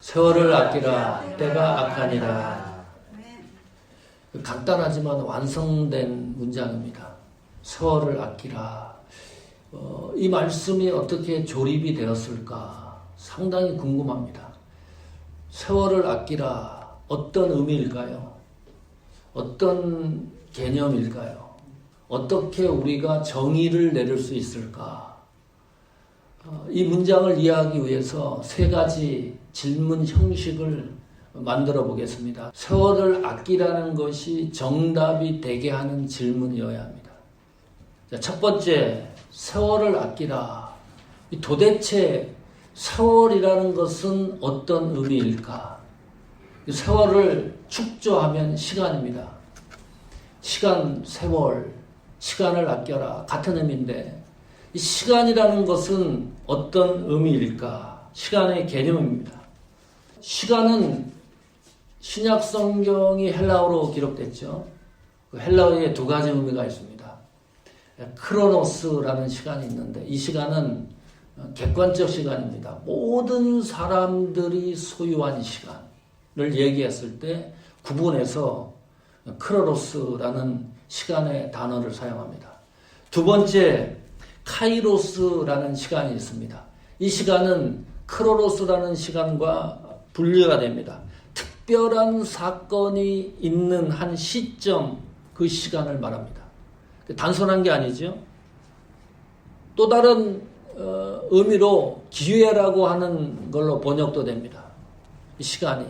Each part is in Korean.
세월을 아끼라 때가 악하니라. 간단하지만 완성된 문장입니다. 세월을 아끼라. 이 말씀이 어떻게 조립이 되었을까 상당히 궁금합니다. 세월을 아끼라 어떤 의미일까요? 어떤 개념일까요? 어떻게 우리가 정의를 내릴 수 있을까? 이 문장을 이해하기 위해서 세 가지 질문 형식을 만들어 보겠습니다. 세월을 아끼라는 것이 정답이 되게 하는 질문이어야 합니다. 자, 첫 번째, 세월을 아끼라. 도대체 세월이라는 것은 어떤 의미일까? 세월을 축조하면 시간입니다. 시간, 세월, 시간을 아껴라. 같은 의미인데 이 시간이라는 것은 어떤 의미일까? 시간의 개념입니다. 시간은 신약 성경이 헬라어로 기록됐죠. 그 헬라어에 두 가지 의미가 있습니다. 크로노스라는 시간이 있는데 이 시간은 객관적 시간입니다. 모든 사람들이 소유한 시간을 얘기했을 때 구분해서 크로노스라는 시간의 단어를 사용합니다. 두 번째, 카이로스라는 시간이 있습니다. 이 시간은 크로노스라는 시간과 분리가 됩니다. 특별한 사건이 있는 한 시점, 그 시간을 말합니다. 단순한 게 아니죠. 또 다른 의미로 기회라고 하는 걸로 번역도 됩니다. 이 시간이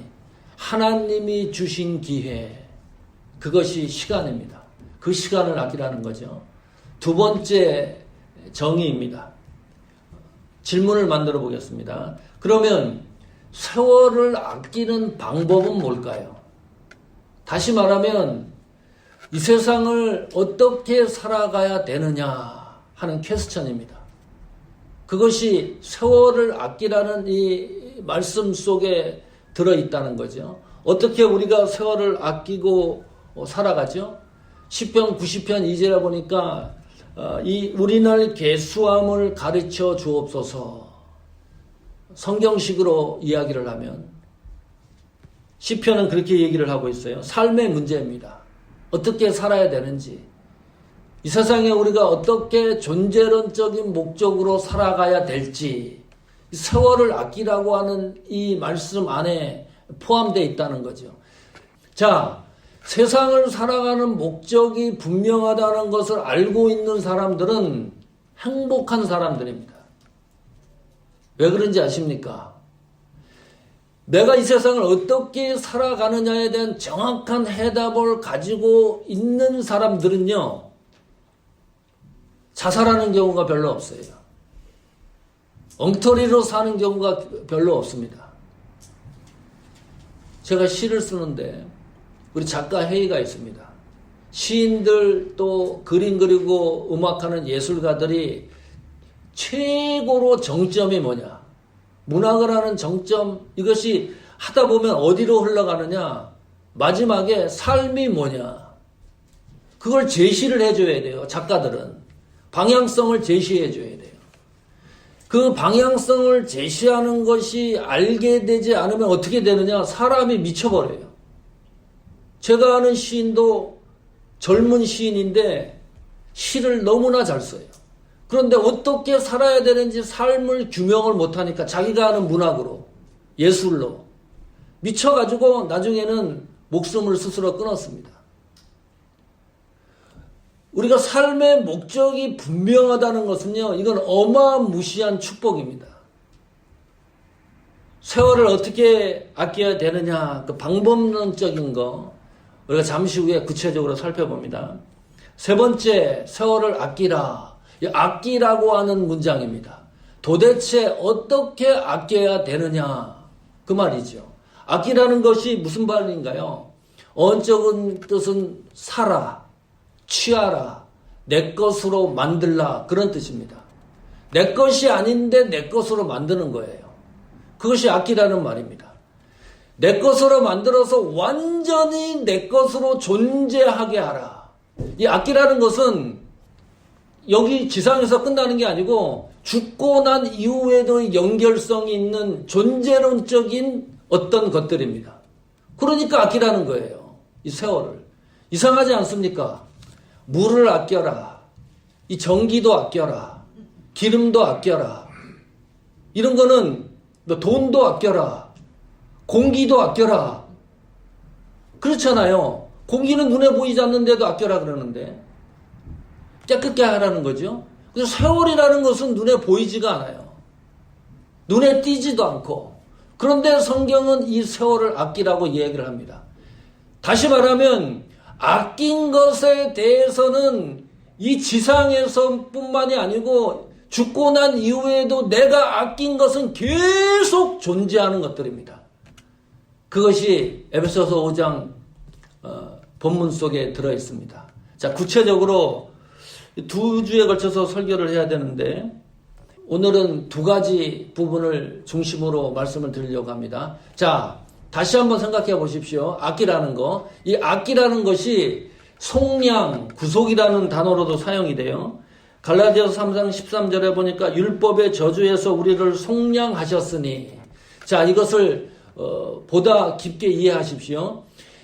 하나님이 주신 기회, 그것이 시간입니다. 그 시간을 아끼라는 거죠. 두 번째 정의입니다. 질문을 만들어 보겠습니다. 그러면 세월을 아끼는 방법은 뭘까요? 다시 말하면 이 세상을 어떻게 살아가야 되느냐 하는 퀘스천입니다. 그것이 세월을 아끼라는 이 말씀 속에 들어있다는 거죠. 어떻게 우리가 세월을 아끼고 살아가죠? 시편 90편 2절에 보니까 이 우리날 계수함을 가르쳐 주옵소서. 성경식으로 이야기를 하면 시편은 그렇게 얘기를 하고 있어요. 삶의 문제입니다. 어떻게 살아야 되는지, 이 세상에 우리가 어떻게 존재론적인 목적으로 살아가야 될지, 세월을 아끼라고 하는 이 말씀 안에 포함되어 있다는 거죠. 자, 세상을 살아가는 목적이 분명하다는 것을 알고 있는 사람들은 행복한 사람들입니다. 왜 그런지 아십니까? 내가 이 세상을 어떻게 살아가느냐에 대한 정확한 해답을 가지고 있는 사람들은요, 자살하는 경우가 별로 없어요. 엉터리로 사는 경우가 별로 없습니다. 제가 시를 쓰는데 우리 작가 회의가 있습니다. 시인들 또 그림 그리고 음악하는 예술가들이 최고로 정점이 뭐냐? 문학을 하는 정점, 이것이 하다 보면 어디로 흘러가느냐? 마지막에 삶이 뭐냐? 그걸 제시를 해줘야 돼요. 작가들은. 방향성을 제시해 줘야 돼요. 그 방향성을 제시하는 것이 알게 되지 않으면 어떻게 되느냐? 사람이 미쳐버려요. 제가 아는 시인도 젊은 시인인데 시를 너무나 잘 써요. 그런데 어떻게 살아야 되는지 삶을 규명을 못하니까 자기가 하는 문학으로, 예술로 미쳐가지고 나중에는 목숨을 스스로 끊었습니다. 우리가 삶의 목적이 분명하다는 것은요, 이건 어마무시한 축복입니다. 세월을 어떻게 아껴야 되느냐, 그 방법론적인 거 우리가 잠시 후에 구체적으로 살펴봅니다. 세 번째, 세월을 아끼라. 아끼라고 하는 문장입니다. 도대체 어떻게 아껴야 되느냐, 그 말이죠. 아끼라는 것이 무슨 말인가요? 어원적인 뜻은 사라, 취하라, 내 것으로 만들라, 그런 뜻입니다. 내 것이 아닌데 내 것으로 만드는 거예요. 그것이 아끼라는 말입니다. 내 것으로 만들어서 완전히 내 것으로 존재하게 하라. 이 아끼라는 것은 여기 지상에서 끝나는 게 아니고 죽고 난 이후에도 연결성이 있는 존재론적인 어떤 것들입니다. 그러니까 아끼라는 거예요. 이 세월을. 이상하지 않습니까? 물을 아껴라. 이 전기도 아껴라. 기름도 아껴라. 이런 거는 뭐 돈도 아껴라. 공기도 아껴라. 그렇잖아요. 공기는 눈에 보이지 않는데도 아껴라 그러는데 깨끗게 하라는 거죠. 그래서 세월이라는 것은 눈에 보이지가 않아요. 눈에 띄지도 않고. 그런데 성경은 이 세월을 아끼라고 이야기를 합니다. 다시 말하면 아낀 것에 대해서는 이 지상에서 뿐만이 아니고 죽고 난 이후에도 내가 아낀 것은 계속 존재하는 것들입니다. 그것이 에베소서 5장 본문 속에 들어있습니다. 자, 구체적으로 2주에 걸쳐서 설교를 해야 되는데 오늘은 2가지 부분을 중심으로 말씀을 드리려고 합니다. 자, 다시 한번 생각해 보십시오. 아끼라는 거. 이 아끼라는 것이 속량, 구속이라는 단어로도 사용이 돼요. 갈라디아서 3장 13절에 보니까 율법의 저주에서 우리를 속량하셨으니, 자, 이것을 보다 깊게 이해하십시오.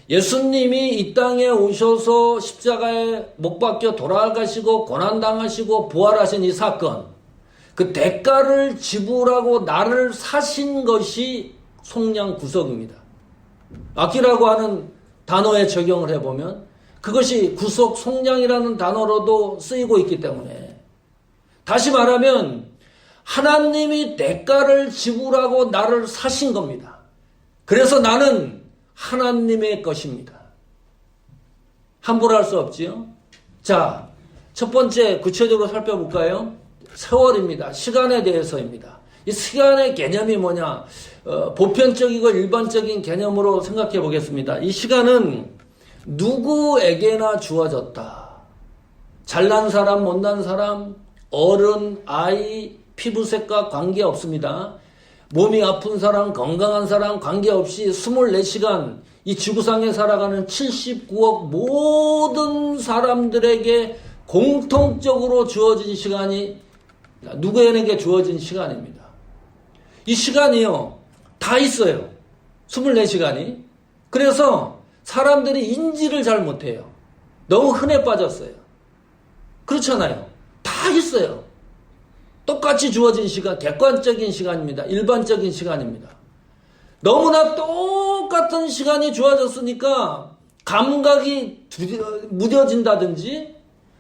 예수님이 이 땅에 오셔서 십자가에 못 박혀 돌아가시고 고난당하시고 부활하신 이 사건, 그 대가를 지불하고 나를 사신 것이 속량 구속입니다. 아끼라고 하는 단어에 적용을 해보면 그것이 구속 속량이라는 단어로도 쓰이고 있기 때문에, 다시 말하면 하나님이 대가를 지불하고 나를 사신 겁니다. 그래서 나는 하나님의 것입니다. 함부로 할 수 없지요. 자, 첫 번째 구체적으로 살펴볼까요? 세월입니다. 시간에 대해서입니다. 이 시간의 개념이 뭐냐? 보편적이고 일반적인 개념으로 생각해 보겠습니다. 이 시간은 누구에게나 주어졌다. 잘난 사람, 못난 사람, 어른, 아이, 피부색과 관계없습니다. 몸이 아픈 사람, 건강한 사람 관계없이 24시간 이 지구상에 살아가는 79억 모든 사람들에게 공통적으로 주어진 시간이 누구에게 주어진 시간입니다. 이 시간이요, 다 있어요. 24시간이. 그래서 사람들이 인지를 잘 못해요. 너무 흔해 빠졌어요. 그렇잖아요. 다 있어요. 똑같이 주어진 시간, 객관적인 시간입니다. 일반적인 시간입니다. 너무나 똑같은 시간이 주어졌으니까 감각이 무뎌진다든지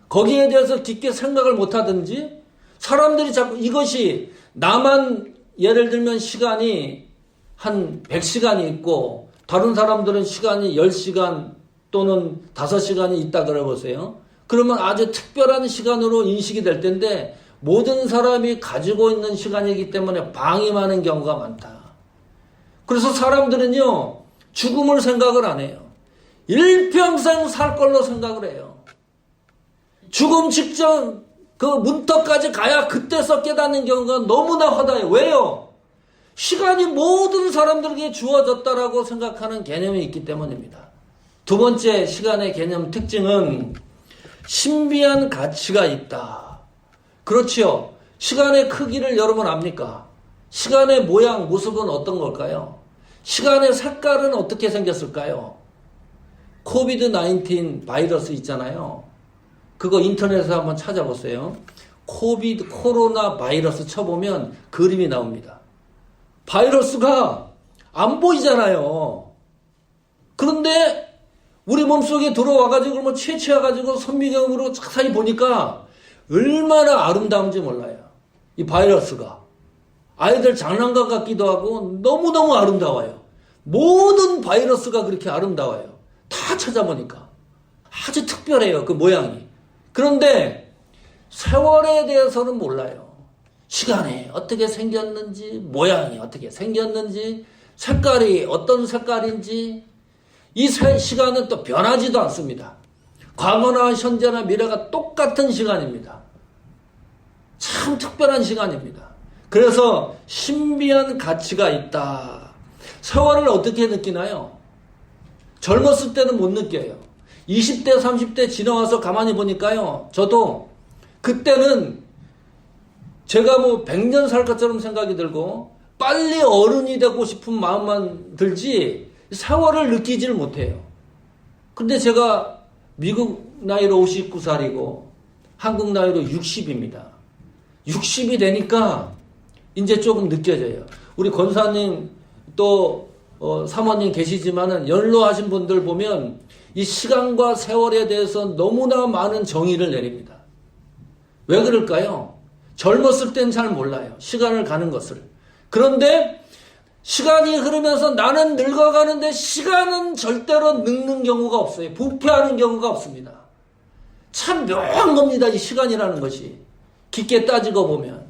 거기에 대해서 깊게 생각을 못하든지 사람들이 자꾸 이것이 나만 예를 들면 시간이 한 100시간이 있고 다른 사람들은 시간이 10시간 또는 5시간이 있다 그러보세요. 그러면 아주 특별한 시간으로 인식이 될 텐데 모든 사람이 가지고 있는 시간이기 때문에 방임하는 경우가 많다. 그래서 사람들은요, 죽음을 생각을 안 해요. 일평생 살 걸로 생각을 해요. 죽음 직전 그 문턱까지 가야 그때서 깨닫는 경우가 너무나 허다해요. 왜요? 시간이 모든 사람들에게 주어졌다라고 생각하는 개념이 있기 때문입니다. 두 번째 시간의 개념 특징은 신비한 가치가 있다. 그렇지요. 시간의 크기를 여러분 압니까? 시간의 모양, 모습은 어떤 걸까요? 시간의 색깔은 어떻게 생겼을까요? 코비드-19 바이러스 있잖아요. 그거 인터넷에서 한번 찾아보세요. 코로나 바이러스 쳐보면 그림이 나옵니다. 바이러스가 안 보이잖아요. 그런데 우리 몸속에 들어와가지고 그러면 채취해가지고 선미경으로 자세히 보니까 얼마나 아름다운지 몰라요. 이 바이러스가. 아이들 장난감 같기도 하고 너무너무 아름다워요. 모든 바이러스가 그렇게 아름다워요. 다 찾아보니까. 아주 특별해요. 그 모양이. 그런데 세월에 대해서는 몰라요. 시간이 어떻게 생겼는지, 모양이 어떻게 생겼는지, 색깔이 어떤 색깔인지, 이 시간은 또 변하지도 않습니다. 과거나 현재나 미래가 똑같은 시간입니다. 참 특별한 시간입니다. 그래서 신비한 가치가 있다. 세월을 어떻게 느끼나요? 젊었을 때는 못 느껴요. 20대, 30대 지나와서 가만히 보니까요. 저도 그때는 제가 뭐 100년 살 것처럼 생각이 들고 빨리 어른이 되고 싶은 마음만 들지 세월을 느끼지를 못해요. 근데 제가 미국 나이로 59살이고 한국 나이로 60입니다. 60이 되니까 이제 조금 느껴져요. 우리 권사님 또 사모님 계시지만은 연로하신 분들 보면 이 시간과 세월에 대해서 너무나 많은 정의를 내립니다. 왜 그럴까요? 젊었을 땐 잘 몰라요. 시간을 가는 것을. 그런데 시간이 흐르면서 나는 늙어가는데 시간은 절대로 늙는 경우가 없어요. 부패하는 경우가 없습니다. 참 묘한 겁니다. 이 시간이라는 것이. 깊게 따지고 보면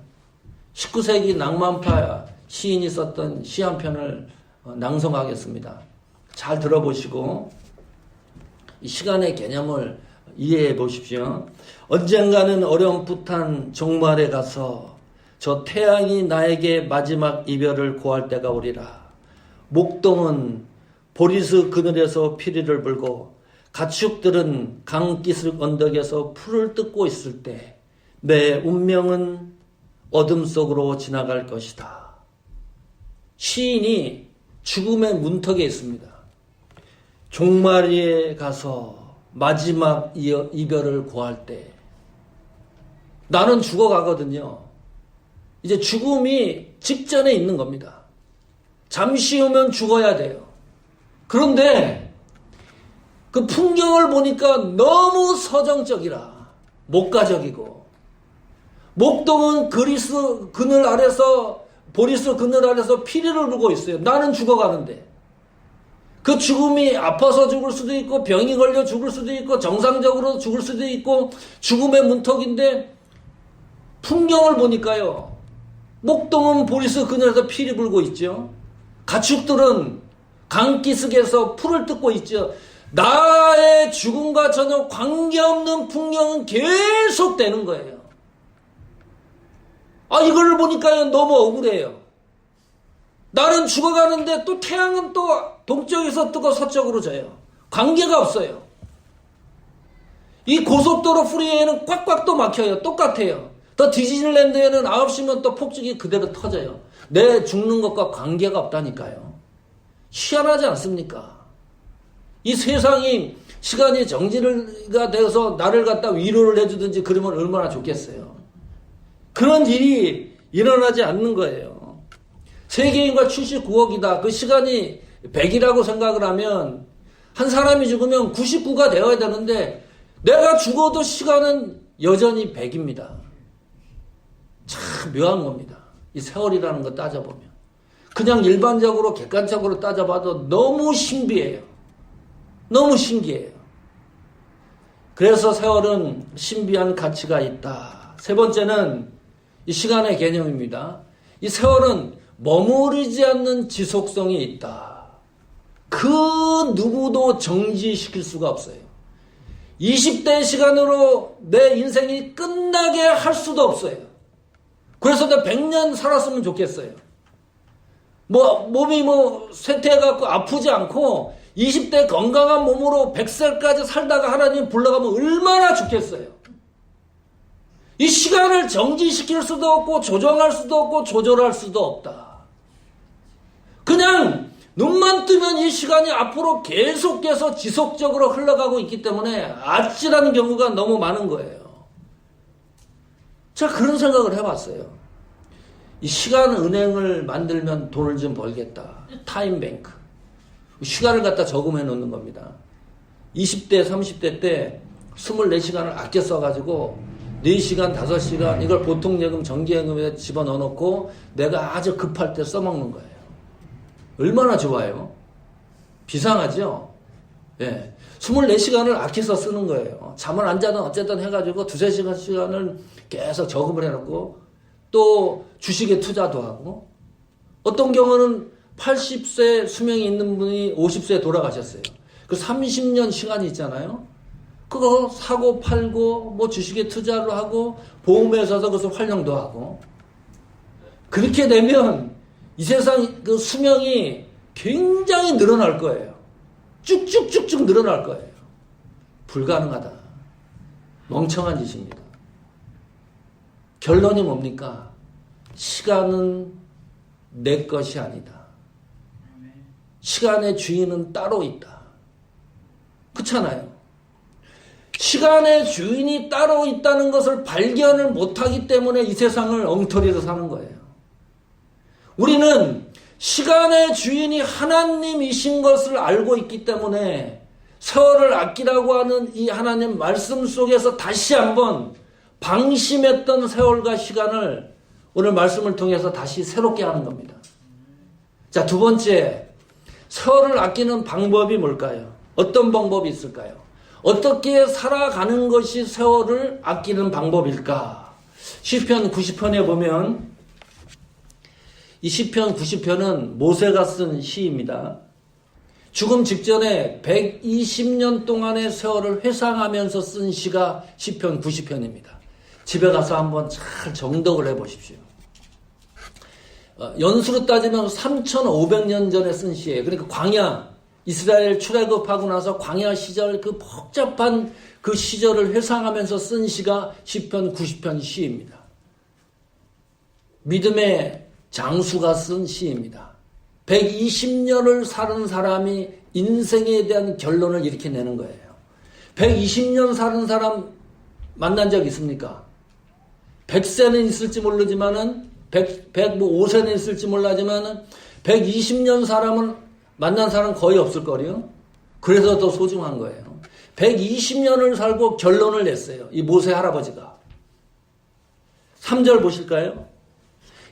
19세기 낭만파 시인이 썼던 시 한 편을 낭송하겠습니다. 잘 들어보시고 이 시간의 개념을 이해해 보십시오. 언젠가는 어렴풋한 종말에 가서 저 태양이 나에게 마지막 이별을 고할 때가 오리라. 목동은 보리스 그늘에서 피리를 불고 가축들은 강기슭 언덕에서 풀을 뜯고 있을 때 내 운명은 어둠 속으로 지나갈 것이다. 시인이 죽음의 문턱에 있습니다. 종말에 가서 마지막 이별을 고할 때 나는 죽어가거든요. 이제 죽음이 직전에 있는 겁니다. 잠시 후면 죽어야 돼요. 그런데 그 풍경을 보니까 너무 서정적이라 목가적이고 목동은 그리스 그늘 아래서 보리스 그늘 아래서 피리를 불고 있어요. 나는 죽어가는데 그 죽음이 아파서 죽을 수도 있고 병이 걸려 죽을 수도 있고 정상적으로 죽을 수도 있고 죽음의 문턱인데 풍경을 보니까요. 목동은 보리스 그늘에서 피리 불고 있죠. 가축들은 강기슭에서 풀을 뜯고 있죠. 나의 죽음과 전혀 관계없는 풍경은 계속 되는 거예요. 이걸 보니까요 너무 억울해요. 나는 죽어가는데 또 태양은 또 동쪽에서 뜨고 서쪽으로 져요. 관계가 없어요. 이 고속도로 프리웨이는 꽉꽉 또 막혀요. 똑같아요. 더 디즈니랜드에는 9시면 또 폭죽이 그대로 터져요. 내 죽는 것과 관계가 없다니까요. 희한하지 않습니까? 이 세상이 시간이 정지가 되어서 나를 갖다 위로를 해주든지 그러면 얼마나 좋겠어요. 그런 일이 일어나지 않는 거예요. 세계인과 79억이다. 그 시간이 100이라고 생각을 하면 한 사람이 죽으면 99가 되어야 되는데 내가 죽어도 시간은 여전히 100입니다. 참 묘한 겁니다. 이 세월이라는 거 따져보면. 그냥 일반적으로 객관적으로 따져봐도 너무 신비해요. 너무 신기해요. 그래서 세월은 신비한 가치가 있다. 세 번째는 이 시간의 개념입니다. 이 세월은 머무르지 않는 지속성이 있다. 그 누구도 정지시킬 수가 없어요. 20대 시간으로 내 인생이 끝나게 할 수도 없어요. 그래서 내가 100년 살았으면 좋겠어요. 몸이 쇠퇴해갖고 아프지 않고 20대 건강한 몸으로 100살까지 살다가 하나님 불러가면 얼마나 좋겠어요. 이 시간을 정지시킬 수도 없고 조정할 수도 없고 조절할 수도 없다. 그냥 눈만 뜨면 이 시간이 앞으로 계속해서 지속적으로 흘러가고 있기 때문에 아찔한 경우가 너무 많은 거예요. 제가 그런 생각을 해봤어요. 이 시간 은행을 만들면 돈을 좀 벌겠다. 타임뱅크. 시간을 갖다 저금해 놓는 겁니다. 20대, 30대 때 24시간을 아껴 써가지고 4시간, 5시간 이걸 보통예금, 정기예금에 집어넣어 놓고 내가 아주 급할 때 써먹는 거예요. 얼마나 좋아요? 비상하죠? 예. 24시간을 아껴서 쓰는 거예요. 잠을 안 자든 어쨌든 해가지고 2-3시간을 계속 저금을 해놓고 또 주식에 투자도 하고 어떤 경우는 80세 수명이 있는 분이 50세에 돌아가셨어요. 그 30년 시간이 있잖아요. 그거 사고 팔고 주식에 투자를 하고 보험에 서서 그것을 활용도 하고 그렇게 되면 이 세상 그 수명이 굉장히 늘어날 거예요. 쭉쭉쭉쭉 늘어날 거예요. 불가능하다. 멍청한 짓입니다. 결론이 뭡니까? 시간은 내 것이 아니다. 시간의 주인은 따로 있다. 그렇잖아요. 시간의 주인이 따로 있다는 것을 발견을 못하기 때문에 이 세상을 엉터리로 사는 거예요. 우리는 시간의 주인이 하나님이신 것을 알고 있기 때문에 세월을 아끼라고 하는 이 하나님 말씀 속에서 다시 한번 방심했던 세월과 시간을 오늘 말씀을 통해서 다시 새롭게 하는 겁니다. 자, 두 번째, 세월을 아끼는 방법이 뭘까요? 어떤 방법이 있을까요? 어떻게 살아가는 것이 세월을 아끼는 방법일까? 시편 90편에 보면 이 시편 90편은 모세가 쓴 시입니다. 죽음 직전에 120년 동안의 세월을 회상하면서 쓴 시가 시편 90편입니다. 집에 가서 한번 잘 정독을 해보십시오. 연수로 따지면 3,500년 전에 쓴 시예요. 그러니까 광야, 이스라엘 출애굽하고 나서 광야 시절 그 복잡한 그 시절을 회상하면서 쓴 시가 시편 90편 시입니다. 믿음의 장수가 쓴 시입니다. 120년을 사는 사람이 인생에 대한 결론을 이렇게 내는 거예요. 120년 사는 사람 만난 적 있습니까? 100세는 있을지 모르지만은 105세는 있을지 몰라지만은 120년 사람은 만난 사람 거의 없을 거예요. 그래서 더 소중한 거예요. 120년을 살고 결론을 냈어요. 이 모세 할아버지가. 3절 보실까요?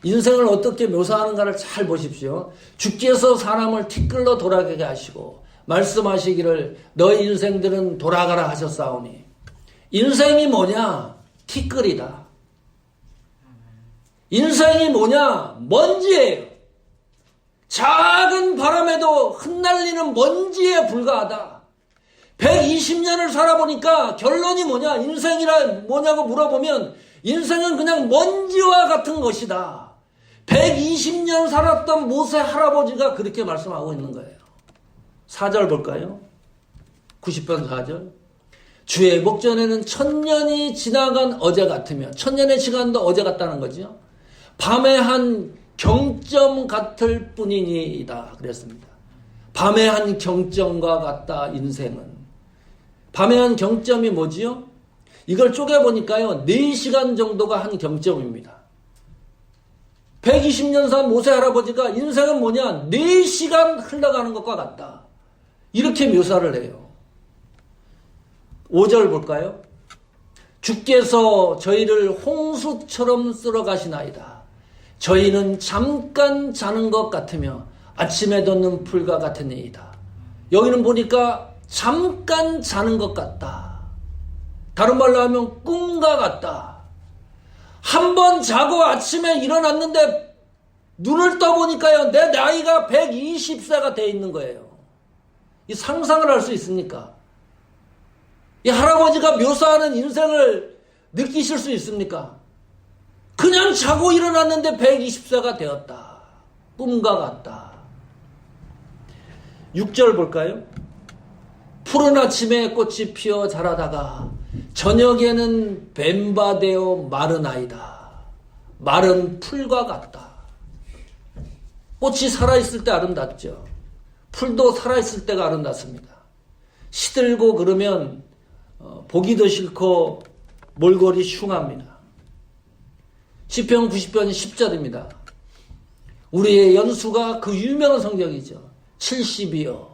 인생을 어떻게 묘사하는가를 잘 보십시오. 주께서 사람을 티끌로 돌아가게 하시고 말씀하시기를 너희 인생들은 돌아가라 하셨사오니. 인생이 뭐냐? 티끌이다. 인생이 뭐냐? 먼지예요. 작은 바람에도 흩날리는 먼지에 불과하다. 120년을 살아보니까 결론이 뭐냐? 인생이라 뭐냐고 물어보면 인생은 그냥 먼지와 같은 것이다. 120년 살았던 모세 할아버지가 그렇게 말씀하고 있는 거예요. 4절 볼까요? 90편 4절. 주의 목전에는 1000년이 지나간 어제 같으며 1000년의 시간도 어제 같다는 거죠. 밤의 한 경점 같을 뿐이니이다 그랬습니다. 밤의 한 경점과 같다 인생은. 밤의 한 경점이 뭐지요? 이걸 쪼개보니까요 4시간 정도가 한 경점입니다. 120년 산 모세 할아버지가 인생은 뭐냐? 4시간 흘러가는 것과 같다. 이렇게 묘사를 해요. 5절 볼까요? 주께서 저희를 홍수처럼 쓸어 가시나이다. 저희는 잠깐 자는 것 같으며 아침에 돋는 풀과 같으니이다. 여기는 보니까 잠깐 자는 것 같다. 다른 말로 하면 꿈과 같다. 한 번 자고 아침에 일어났는데 눈을 떠보니까요 내 나이가 120세가 돼 있는 거예요. 이 상상을 할 수 있습니까? 이 할아버지가 묘사하는 인생을 느끼실 수 있습니까? 그냥 자고 일어났는데 120세가 되었다. 꿈과 같다. 6절 볼까요? 푸른 아침에 꽃이 피어 자라다가 저녁에는 뱀바 되어 마른 아이다. 마른 풀과 같다. 꽃이 살아있을 때 아름답죠. 풀도 살아있을 때가 아름답습니다. 시들고 그러면 보기도 싫고 몰골이 흉합니다. 시편 90편 10절입니다. 우리의 연수가 그 유명한 성경이죠. 70이요.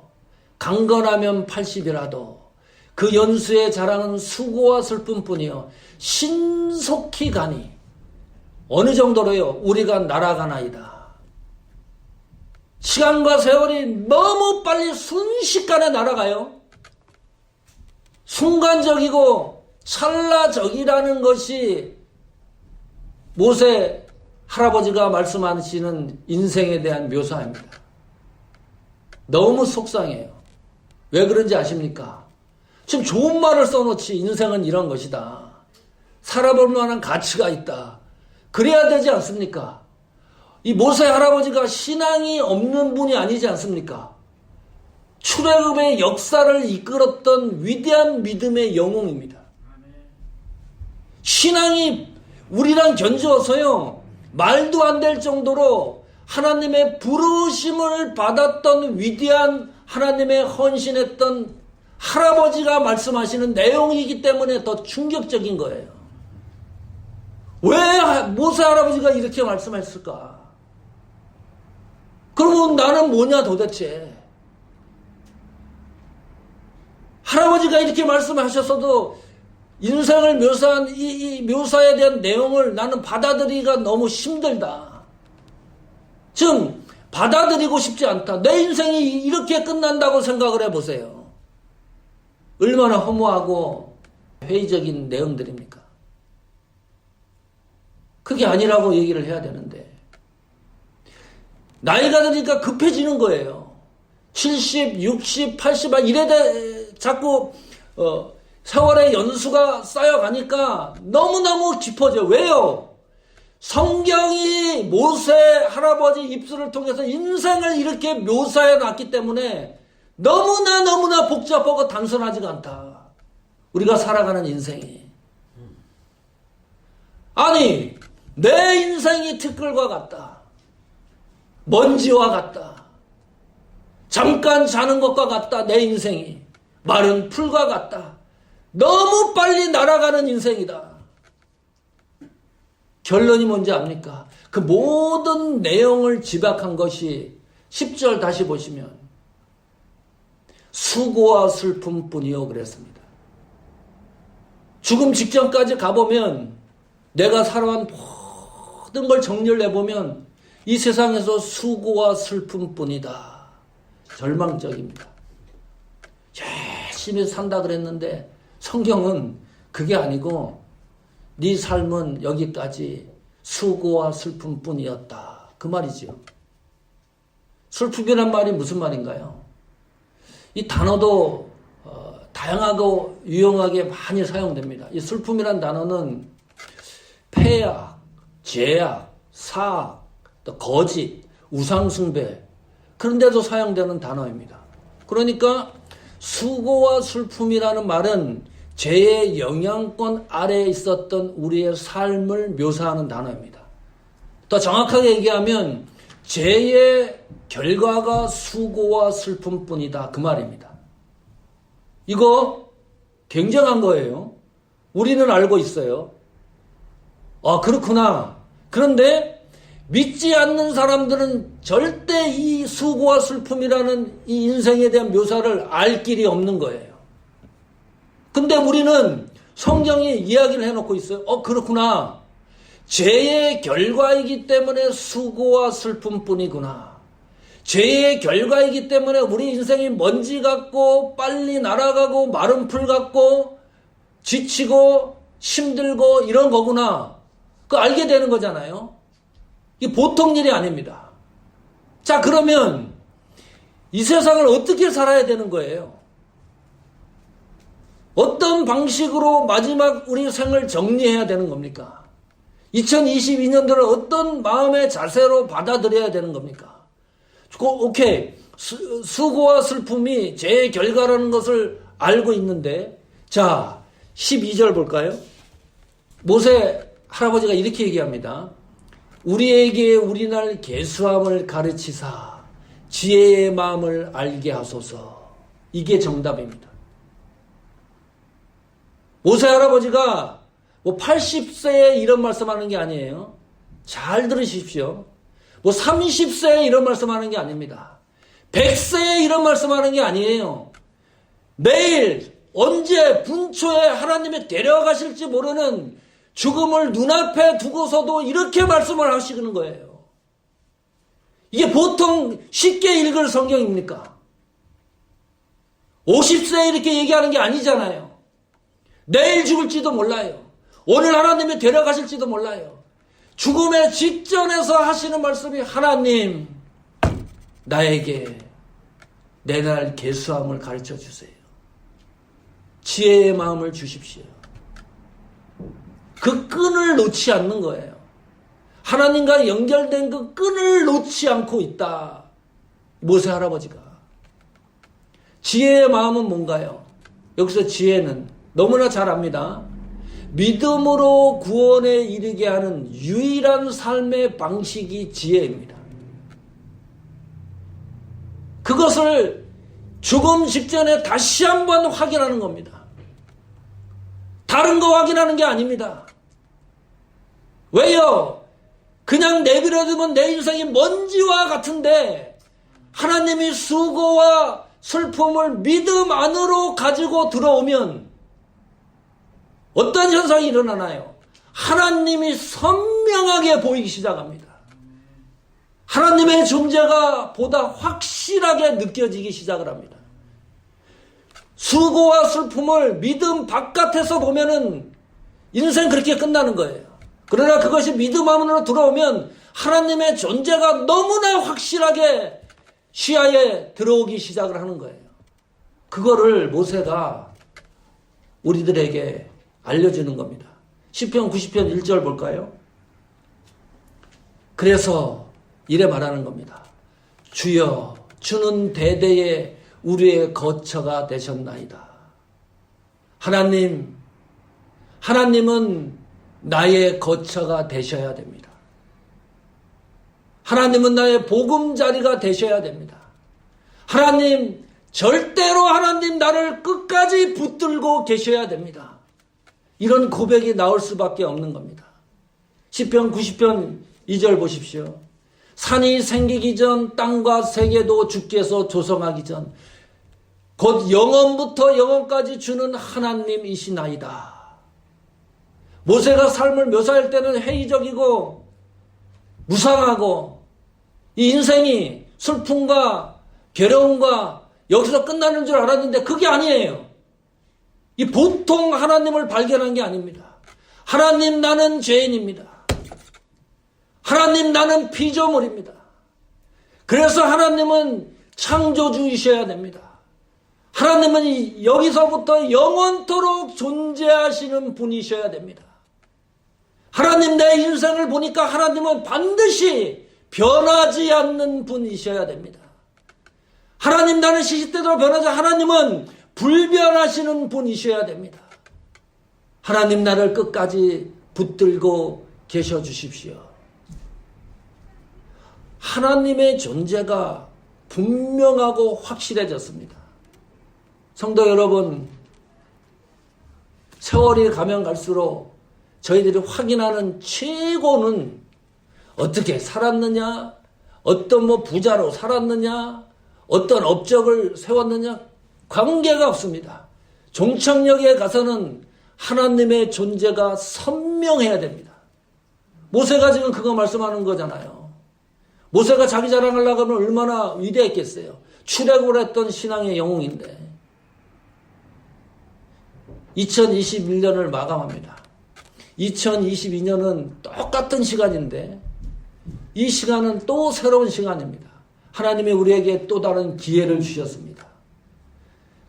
강건하면 80이라도 그 연수의 자랑은 수고와 슬픔뿐이요. 신속히 가니 어느 정도로요? 우리가 날아가나이다. 시간과 세월이 너무 빨리 순식간에 날아가요. 순간적이고 찰나적이라는 것이 모세 할아버지가 말씀하시는 인생에 대한 묘사입니다. 너무 속상해요. 왜 그런지 아십니까? 지금 좋은 말을 써놓지 인생은 이런 것이다. 살아볼 만한 가치가 있다. 그래야 되지 않습니까? 이 모세 할아버지가 신앙이 없는 분이 아니지 않습니까? 출애굽의 역사를 이끌었던 위대한 믿음의 영웅입니다. 신앙이 우리랑 견주어서요 말도 안 될 정도로 하나님의 부르심을 받았던 위대한 하나님의 헌신했던 할아버지가 말씀하시는 내용이기 때문에 더 충격적인 거예요. 왜 모세 할아버지가 이렇게 말씀했을까? 그러면 나는 뭐냐 도대체? 할아버지가 이렇게 말씀하셨어도 인생을 묘사한 이 묘사에 대한 내용을 나는 받아들이기가 너무 힘들다. 즉 받아들이고 싶지 않다. 내 인생이 이렇게 끝난다고 생각을 해보세요. 얼마나 허무하고 회의적인 내용들입니까? 그게 아니라고 얘기를 해야 되는데 나이가 드니까 급해지는 거예요. 70, 60, 80 이래 자꾸 세월의 연수가 쌓여가니까 너무너무 깊어져요. 왜요? 성경이 모세 할아버지 입술을 통해서 인생을 이렇게 묘사해 놨기 때문에 너무나 복잡하고 단순하지가 않다. 우리가 살아가는 인생이. 아니 내 인생이 티끌과 같다. 먼지와 같다. 잠깐 자는 것과 같다. 내 인생이. 마른 풀과 같다. 너무 빨리 날아가는 인생이다. 결론이 뭔지 압니까? 그 모든 내용을 집약한 것이 10절 다시 보시면 수고와 슬픔뿐이요 그랬습니다. 죽음 직전까지 가보면 내가 살아온 모든 걸 정리를 해보면 이 세상에서 수고와 슬픔뿐이다. 절망적입니다. 열심히 산다 그랬는데 성경은 그게 아니고 네 삶은 여기까지 수고와 슬픔뿐이었다. 그 말이지요. 슬픔이란 말이 무슨 말인가요? 이 단어도 다양하고 유용하게 많이 사용됩니다. 이 슬픔이란 단어는 폐악, 죄악, 사악, 또 거짓, 우상숭배 그런 데도 사용되는 단어입니다. 그러니까 수고와 슬픔이라는 말은 죄의 영향권 아래에 있었던 우리의 삶을 묘사하는 단어입니다. 더 정확하게 얘기하면 죄의 결과가 수고와 슬픔뿐이다. 그 말입니다. 이거 굉장한 거예요. 우리는 알고 있어요. 아, 그렇구나. 그런데 믿지 않는 사람들은 절대 이 수고와 슬픔이라는 이 인생에 대한 묘사를 알 길이 없는 거예요. 근데 우리는 성경이 이야기를 해놓고 있어요. 그렇구나. 죄의 결과이기 때문에 수고와 슬픔뿐이구나. 죄의 결과이기 때문에 우리 인생이 먼지 같고 빨리 날아가고 마른 풀 같고 지치고 힘들고 이런 거구나. 그거 알게 되는 거잖아요. 이게 보통 일이 아닙니다. 자, 그러면 이 세상을 어떻게 살아야 되는 거예요? 어떤 방식으로 마지막 우리 생을 정리해야 되는 겁니까? 2022년도를 어떤 마음의 자세로 받아들여야 되는 겁니까? 오케이. 수고와 슬픔이 죄의 결과라는 것을 알고 있는데, 자, 12절 볼까요? 모세 할아버지가 이렇게 얘기합니다. 우리에게 우리날 계수함을 가르치사 지혜의 마음을 알게 하소서. 이게 정답입니다. 모세 할아버지가 80세에 이런 말씀하는 게 아니에요. 잘 들으십시오. 30세에 이런 말씀하는 게 아닙니다. 100세에 이런 말씀하는 게 아니에요. 내일 언제 분초에 하나님이 데려가실지 모르는 죽음을 눈앞에 두고서도 이렇게 말씀을 하시는 거예요. 이게 보통 쉽게 읽을 성경입니까? 50세에 이렇게 얘기하는 게 아니잖아요. 내일 죽을지도 몰라요. 오늘 하나님이 데려가실지도 몰라요. 죽음의 직전에서 하시는 말씀이 하나님 나에게 내 날 계수함을 가르쳐 주세요. 지혜의 마음을 주십시오. 그 끈을 놓지 않는 거예요. 하나님과 연결된 그 끈을 놓지 않고 있다. 모세 할아버지가. 지혜의 마음은 뭔가요? 여기서 지혜는 너무나 잘 압니다. 믿음으로 구원에 이르게 하는 유일한 삶의 방식이 지혜입니다. 그것을 죽음 직전에 다시 한번 확인하는 겁니다. 다른 거 확인하는 게 아닙니다. 왜요? 그냥 내버려두면 내 인생이 먼지와 같은데 하나님이 수고와 슬픔을 믿음 안으로 가지고 들어오면 어떤 현상이 일어나나요? 하나님이 선명하게 보이기 시작합니다. 하나님의 존재가 보다 확실하게 느껴지기 시작을 합니다. 수고와 슬픔을 믿음 바깥에서 보면은 인생 그렇게 끝나는 거예요. 그러나 그것이 믿음 안으로 들어오면 하나님의 존재가 너무나 확실하게 시야에 들어오기 시작을 하는 거예요. 그거를 모세가 우리들에게 알려주는 겁니다. 시편 90편 1절 볼까요? 그래서 이래 말하는 겁니다. 주여, 주는 대대에 우리의 거처가 되셨나이다. 하나님은 나의 거처가 되셔야 됩니다. 하나님은 나의 보금자리가 되셔야 됩니다. 절대로 하나님 나를 끝까지 붙들고 계셔야 됩니다. 이런 고백이 나올 수밖에 없는 겁니다. 시편 90편 2절 보십시오. 산이 생기기 전 땅과 세계도 주께서 조성하기 전 곧 영원부터 영원까지 주는 하나님이시나이다. 모세가 삶을 묘사할 때는 회의적이고 무상하고 이 인생이 슬픔과 괴로움과 여기서 끝나는 줄 알았는데 그게 아니에요. 이 보통 하나님을 발견한 게 아닙니다. 하나님, 나는 죄인입니다. 하나님, 나는 피조물입니다. 그래서 하나님은 창조주이셔야 됩니다. 하나님은 여기서부터 영원토록 존재하시는 분이셔야 됩니다. 하나님, 내 인생을 보니까 하나님은 반드시 변하지 않는 분이셔야 됩니다. 하나님, 나는 시시때대로 변하지 하나님은 불변하시는 분이셔야 됩니다. 하나님, 나를 끝까지 붙들고 계셔 주십시오. 하나님의 존재가 분명하고 확실해졌습니다. 성도 여러분, 세월이 가면 갈수록 저희들이 확인하는 최고는 어떻게 살았느냐, 어떤 부자로 살았느냐, 어떤 업적을 세웠느냐, 관계가 없습니다. 종착역에 가서는 하나님의 존재가 선명해야 됩니다. 모세가 지금 그거 말씀하는 거잖아요. 모세가 자기 자랑하려고 하면 얼마나 위대했겠어요. 출애굽을 했던 신앙의 영웅인데 2021년을 마감합니다. 2022년은 똑같은 시간인데 이 시간은 또 새로운 시간입니다. 하나님이 우리에게 또 다른 기회를 주셨습니다.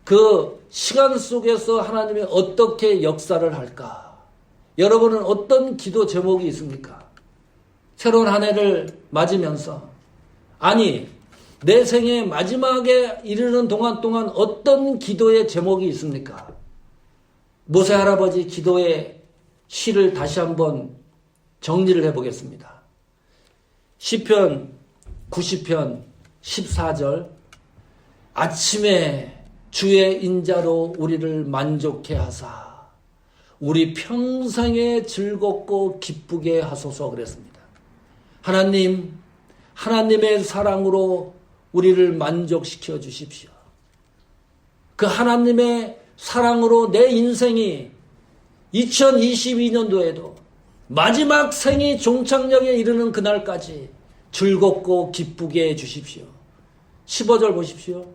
그 시간 속에서 하나님이 어떻게 역사를 할까? 여러분은 어떤 기도 제목이 있습니까? 새로운 한 해를 맞으면서 내 생의 마지막에 이르는 동안 동안 어떤 기도의 제목이 있습니까? 모세 할아버지 기도의 시를 다시 한번 정리를 해보겠습니다. 시편 90편 14절 아침에 주의 인자로 우리를 만족해 하사 우리 평생에 즐겁고 기쁘게 하소서 그랬습니다. 하나님의 사랑으로 우리를 만족시켜 주십시오. 그 하나님의 사랑으로 내 인생이 2022년도에도 마지막 생이 종착역에 이르는 그날까지 즐겁고 기쁘게 해주십시오. 15절 보십시오.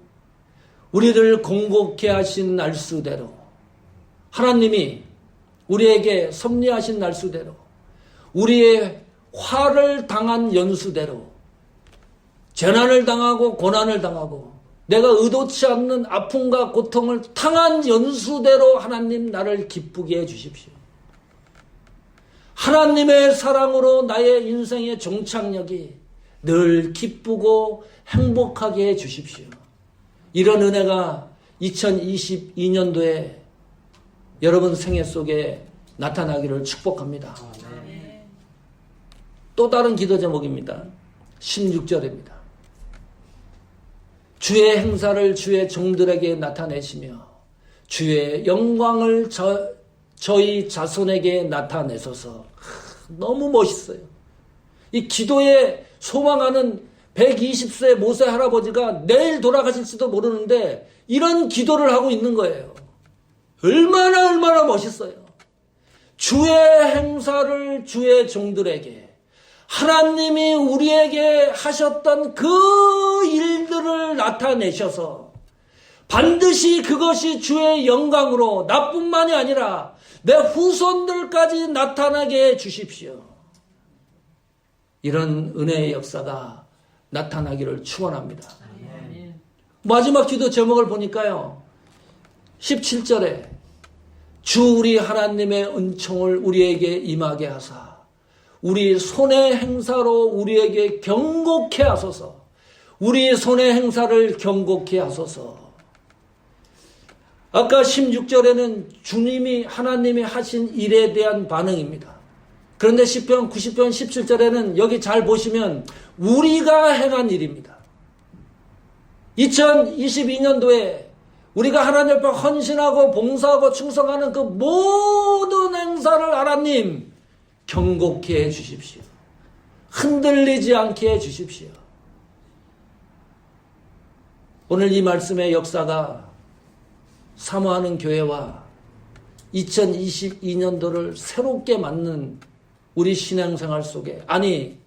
우리를 공곡케 하신 날수대로 하나님이 우리에게 섭리하신 날수대로 우리의 화를 당한 연수대로 재난을 당하고 고난을 당하고 내가 의도치 않는 아픔과 고통을 당한 연수대로 하나님 나를 기쁘게 해주십시오. 하나님의 사랑으로 나의 인생의 종착역이 늘 기쁘고 행복하게 해주십시오. 이런 은혜가 2022년도에 여러분 생애 속에 나타나기를 축복합니다. 또 다른 기도 제목입니다. 16절입니다. 주의 행사를 주의 종들에게 나타내시며 주의 영광을 저희 자손에게 나타내소서. 너무 멋있어요. 이 기도에 소망하는 120세 모세 할아버지가 내일 돌아가실지도 모르는데 이런 기도를 하고 있는 거예요. 얼마나 멋있어요. 주의 행사를 주의 종들에게, 하나님이 우리에게 하셨던 그 일들을 나타내셔서 반드시 그것이 주의 영광으로 나뿐만이 아니라 내 후손들까지 나타나게 해 주십시오. 이런 은혜의 역사가 나타나기를 축원합니다. 마지막 기도 제목을 보니까요, 17절에 주 우리 하나님의 은총을 우리에게 임하게 하사 우리 손의 행사로 우리에게 경고케 하소서. 우리 손의 행사를 경고케 하소서. 아까 16절에는 주님이 하나님이 하신 일에 대한 반응입니다. 그런데 시편 90편 17절에는 여기 잘 보시면 우리가 행한 일입니다. 2022년도에 우리가 하나님 앞에 헌신하고 봉사하고 충성하는 그 모든 행사를 하나님 경고케 해 주십시오. 흔들리지 않게 해 주십시오. 오늘 이 말씀의 역사가 사모하는 교회와 2022년도를 새롭게 맞는 우리 신앙생활 속에, 아니